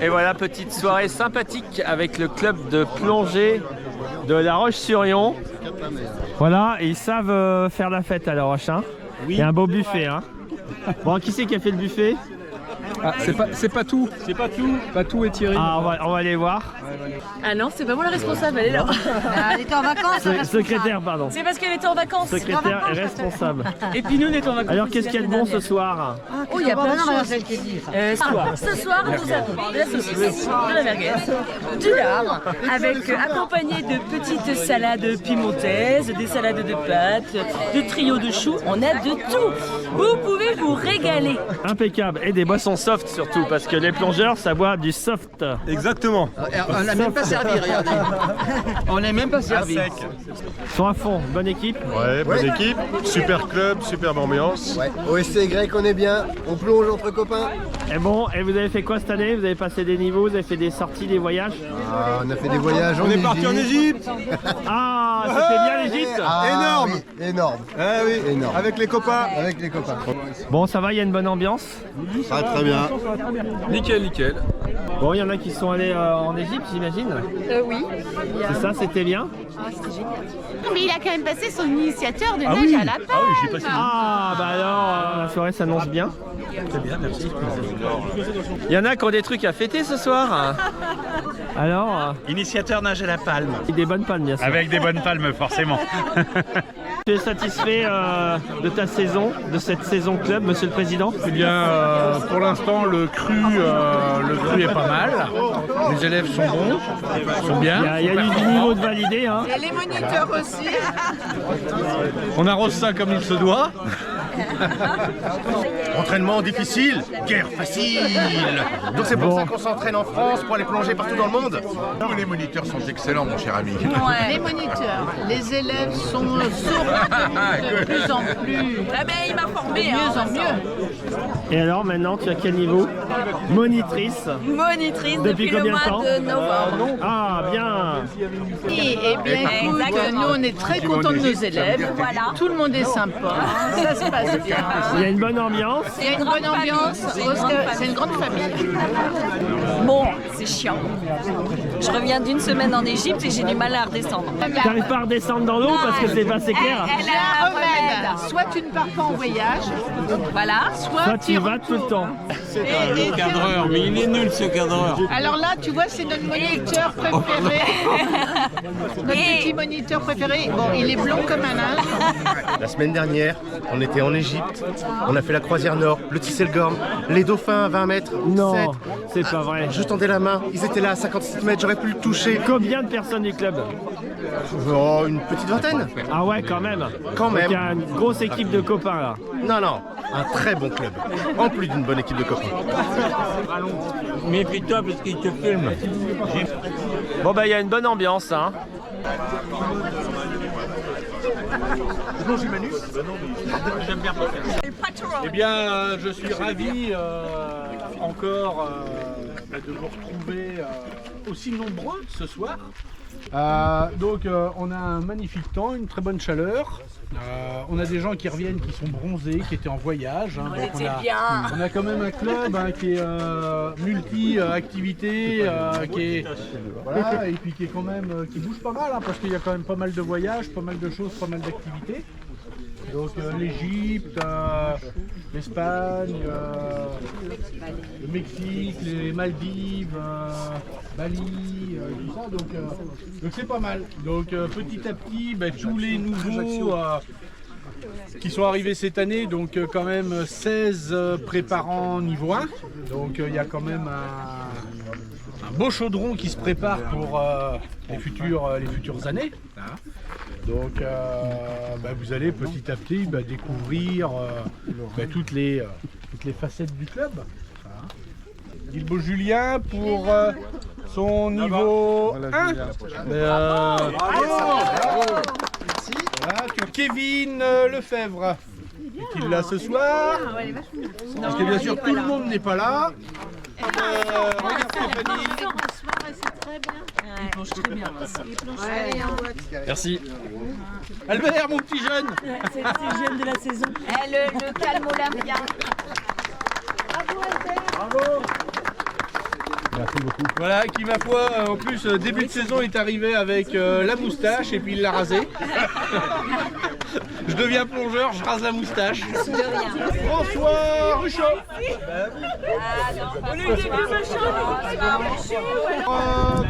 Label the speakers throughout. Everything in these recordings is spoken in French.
Speaker 1: Et voilà, petite soirée sympathique avec le club de plongée de La Roche-sur-Yon. Voilà, et ils savent faire la fête à La Roche. Hein. Oui. Il y a un beau buffet. Hein. Bon, qui c'est qui a fait le buffet?
Speaker 2: Ah, c'est pas tout. C'est pas tout. Pas tout et Thierry.
Speaker 1: Ah, on va aller voir.
Speaker 3: Ah non, c'est pas moi la responsable, elle est là.
Speaker 4: Elle était en vacances.
Speaker 1: Secrétaire, pardon.
Speaker 3: C'est parce qu'elle était en vacances.
Speaker 1: Secrétaire et responsable.
Speaker 3: Et puis nous, on est en vacances.
Speaker 1: Alors, qu'est-ce qu'il y a de bon ce soir?
Speaker 3: Oh, il y a plein de choses. Ce soir, nous avons de la saucisse, de la merguez, du lard, avec accompagné de petites salades pimentaises, des salades de pâtes, de trio de choux. On a de tout. Vous pouvez vous régaler.
Speaker 1: Impeccable. Et des boissons soft surtout, parce que les plongeurs, ça boit du soft.
Speaker 2: Exactement.
Speaker 5: On n'a même pas servi, regardez. On n'est même pas servi.
Speaker 1: Ils sont à fond, bonne équipe.
Speaker 6: Ouais, bonne équipe, super club, superbe ambiance.
Speaker 5: Ouais. OSC grec, on est bien, on plonge entre copains.
Speaker 1: Et bon, et vous avez fait quoi cette année? Vous avez passé des niveaux, vous avez fait des sorties, des voyages?
Speaker 5: Ah, on a fait des voyages
Speaker 6: On est parti en Égypte.
Speaker 1: Ah, c'était bien l'Égypte?
Speaker 5: Énorme. Oui, énorme.
Speaker 6: Ah oui,
Speaker 5: Énorme.
Speaker 6: avec les copains.
Speaker 5: Avec les copains.
Speaker 1: Bon, ça va, il y a une bonne ambiance?
Speaker 6: Ça va très bien.
Speaker 2: Nickel, nickel.
Speaker 1: Bon, il y en a qui sont allés en Égypte, j'imagine?
Speaker 4: Oui.
Speaker 1: C'est ça, c'était bien?
Speaker 4: Mais il a quand même passé son initiateur de nage à la palme.
Speaker 6: Ah oui, j'ai passé.
Speaker 1: Ah, bah alors, la soirée s'annonce bien.
Speaker 2: Très bien, merci.
Speaker 1: Il y en a qui ont des trucs à fêter ce soir. Alors,
Speaker 7: Initiateur nage à la palme.
Speaker 1: des bonnes palmes, bien sûr.
Speaker 7: Avec des bonnes palmes, forcément.
Speaker 1: Tu es satisfait de ta saison, de cette saison club, monsieur le président?
Speaker 7: Eh bien, pour l'instant, le cru est pas mal. Les élèves sont bons, sont bien.
Speaker 1: Il y a eu du niveau de validé. Hein.
Speaker 4: Et les moniteurs aussi.
Speaker 7: On arrose ça comme il se doit.
Speaker 6: Entraînement difficile, guerre facile. Donc c'est pour ça qu'on s'entraîne en France, pour aller plonger partout dans le monde. Tous les moniteurs sont excellents, mon cher ami.
Speaker 4: Les moniteurs, les élèves sont sourds de plus en plus.
Speaker 3: Ah ben, il m'a formé.
Speaker 4: De mieux en mieux.
Speaker 1: Et alors, maintenant, tu as quel niveau? Monitrice.
Speaker 3: Monitrice
Speaker 1: Depuis
Speaker 3: depuis le
Speaker 1: combien de
Speaker 3: mois
Speaker 1: temps?
Speaker 3: de novembre.
Speaker 1: Ah, bien.
Speaker 4: Eh bien, écoute, nous on est très contents de nos élèves.
Speaker 3: Voilà.
Speaker 4: Tout le monde est sympa. Ça se passe bien.
Speaker 1: Il y a une bonne ambiance.
Speaker 4: Il y a une bonne ambiance parce que c'est une grande famille.
Speaker 3: Bon, c'est chiant. Je reviens d'une semaine en Égypte et j'ai du mal à redescendre.
Speaker 1: T'arrives pas à redescendre dans l'eau parce que c'est pas assez clair.
Speaker 3: Elle
Speaker 4: J'ai
Speaker 3: a
Speaker 4: un remède. Soit tu ne pars pas en voyage,
Speaker 3: Voilà.
Speaker 1: Toi, tu y vas tout le temps.
Speaker 7: Le cadreur, mais il est nul ce cadreur.
Speaker 4: alors là, tu vois, c'est notre moniteur préféré. Notre petit moniteur préféré. Bon, il est blond comme un âne.
Speaker 6: La semaine dernière, on était en Égypte, on a fait la croisière nord, le Tisselgorm, les dauphins à 20 mètres.
Speaker 1: Non,
Speaker 6: 7.
Speaker 1: c'est pas vrai.
Speaker 6: Je tendais la main, ils étaient là à 56 mètres, j'aurais pu le toucher.
Speaker 1: Combien de personnes du club?
Speaker 6: Oh, une petite vingtaine.
Speaker 1: Ah ouais, quand même.
Speaker 6: Quand même.
Speaker 1: Donc, il y a une grosse équipe de copains là.
Speaker 6: Non, non, un très bon club. En plus d'une bonne équipe de copains.
Speaker 7: Méfie-toi parce qu'il te filme.
Speaker 1: Bon bah il y a une bonne ambiance hein.
Speaker 7: Eh bien, je suis ravi encore de vous retrouver aussi nombreux ce soir.
Speaker 2: Donc on a un magnifique temps, une très bonne chaleur. On a des gens qui reviennent, qui sont bronzés, qui étaient en voyage. Hein. Donc on a quand même un club qui est multi-activité, voilà, et puis qui est quand même qui bouge pas mal, hein, parce qu'il y a quand même pas mal de voyages, pas mal de choses, pas mal d'activités. Donc l'Égypte, l'Espagne, le Mexique, les Maldives, Bali, tout ça. Donc c'est pas mal. Donc petit à petit, tous les nouveaux qui sont arrivés cette année, donc quand même 16 préparants niveau 1. Donc il y a quand même un beau chaudron qui se prépare pour les futures années. Hein. Donc vous allez petit à petit découvrir toutes les facettes du club. Hein. Guilbeault Julien pour son niveau 1. Voilà, tu as Kevin Lefebvre. Est-il là ce soir? Parce que bien sûr tout le monde n'est pas là. Regarde Stéphanie.
Speaker 3: Il plonge très bien.
Speaker 1: Merci.
Speaker 2: Albert, mon petit jeune.
Speaker 3: C'est le deuxième de la saison. Le calme olympique.
Speaker 2: Bravo. Merci beaucoup.
Speaker 7: Voilà, qui ma foi, en plus, début de saison est arrivé avec la moustache et puis il l'a rasé. Je deviens plongeur, je rase la moustache. François Ruchot.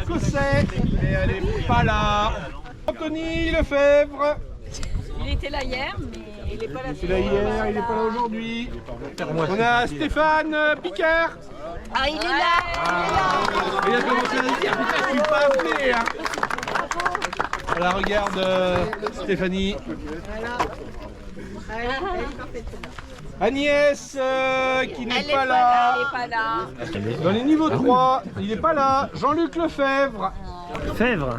Speaker 7: Cosset, mais elle est pas là. Anthony Lefebvre.
Speaker 3: Il était là hier, mais il n'est pas là.
Speaker 7: Il est là hier, il n'est pas là aujourd'hui. On a Stéphane Picard.
Speaker 3: Ah, il est là.
Speaker 7: Il a commencé à dire, putain, je suis pas appelé. Hein. Voilà, regarde Stéphanie. Agnès, qui n'est pas là.
Speaker 3: Elle n'est pas là.
Speaker 7: Dans les niveaux 3, il n'est pas là. Jean-Luc Lefebvre.
Speaker 1: Fèvre.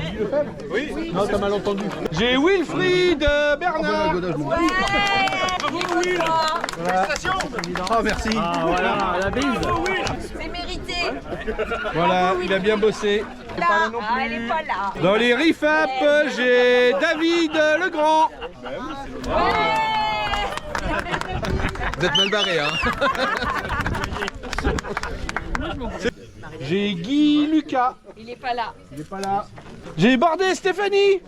Speaker 7: Oui. Non, t'as mal entendu. J'ai Wilfried Bernard.
Speaker 2: Oh, merci.
Speaker 1: Ah voilà, la bise.
Speaker 3: C'est mérité.
Speaker 7: Voilà, il a bien bossé.
Speaker 3: Là. Ah, elle n'est pas là.
Speaker 7: Dans les RIFAP, j'ai David Legrand.
Speaker 5: Vous êtes mal barré, hein.
Speaker 7: J'ai Guy Lucas.
Speaker 3: Il n'est pas là.
Speaker 7: Il n'est pas là. J'ai Bardet Stéphanie.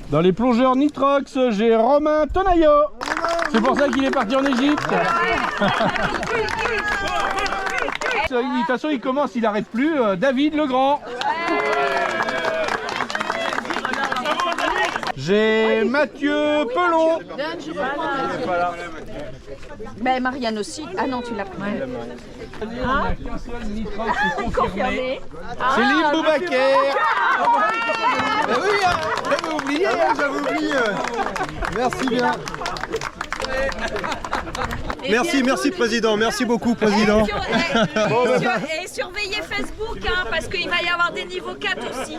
Speaker 7: Dans les plongeurs Nitrox, j'ai Romain Tonayo. C'est pour ça qu'il est parti en Égypte. De toute façon, il commence, il n'arrête plus. David Legrand. J'ai Mathieu Pelon.
Speaker 3: Ben Marianne aussi. Ah non, tu l'as pris. Confirmé.
Speaker 7: Céline Boubaker.
Speaker 5: Ben oui, j'avais oublié, Merci bien.
Speaker 8: Merci président, merci beaucoup président.
Speaker 3: Et surveillez Facebook, hein, parce qu'il va y avoir des niveaux 4 aussi.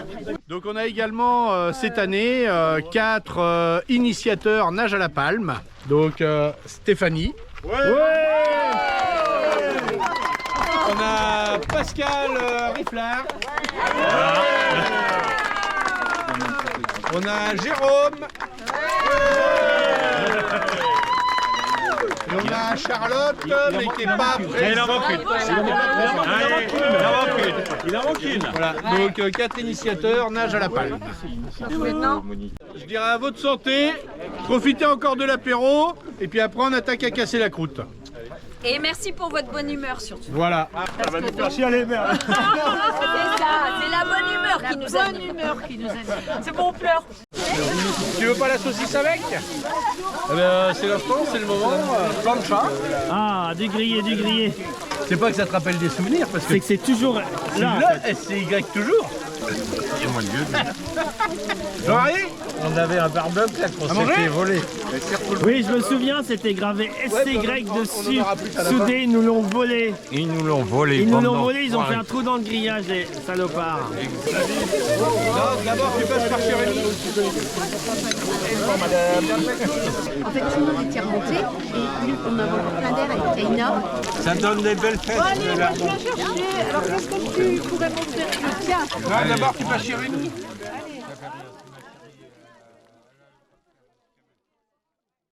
Speaker 7: Donc on a également cette année 4 initiateurs nage à la palme. Donc Stéphanie. On a Pascal Rifflard. On a Jérôme. Et on a Charlotte, mais qui n'est pas présente.
Speaker 1: Il en manque une.
Speaker 7: Voilà, donc 4 initiateurs nage à la palme.
Speaker 3: Maintenant,
Speaker 7: Je dirais à votre santé, profitez encore de l'apéro, et puis après on attaque à casser la croûte.
Speaker 3: et merci pour votre bonne humeur surtout.
Speaker 7: Voilà.
Speaker 8: Merci à les mères.
Speaker 3: C'est ça, c'est la bonne humeur qui nous anime. C'est bon, on pleure.
Speaker 7: Tu veux pas la saucisse avec? Eh ben, c'est l'instant, c'est le moment. Plancha.
Speaker 1: Ah, du grillé.
Speaker 7: C'est pas que ça te rappelle des souvenirs, parce que
Speaker 1: C'est que c'est toujours là.
Speaker 7: là, SCY toujours. Jean-Marie,
Speaker 2: On avait un barbecue là qu'on
Speaker 7: manger
Speaker 2: s'était volé.
Speaker 1: Oui, je me souviens, c'était gravé SCY dessus. Soudé, ils nous l'ont volé.
Speaker 2: Ils nous l'ont volé.
Speaker 1: Ils nous l'ont volé, ils ont fait un trou dans le grillage, les salopards.
Speaker 7: non, d'abord tu passes par Chérémy.
Speaker 9: En fait, tout le monde était remonté et nous, on a volé plein d'air avec Kaina.
Speaker 2: Ça donne des belles fêtes.
Speaker 4: Allez, moi je viens chercher. Alors qu'est-ce que tu pourrais montrer? Tiens.
Speaker 7: Non, d'abord tu passes Chérémy.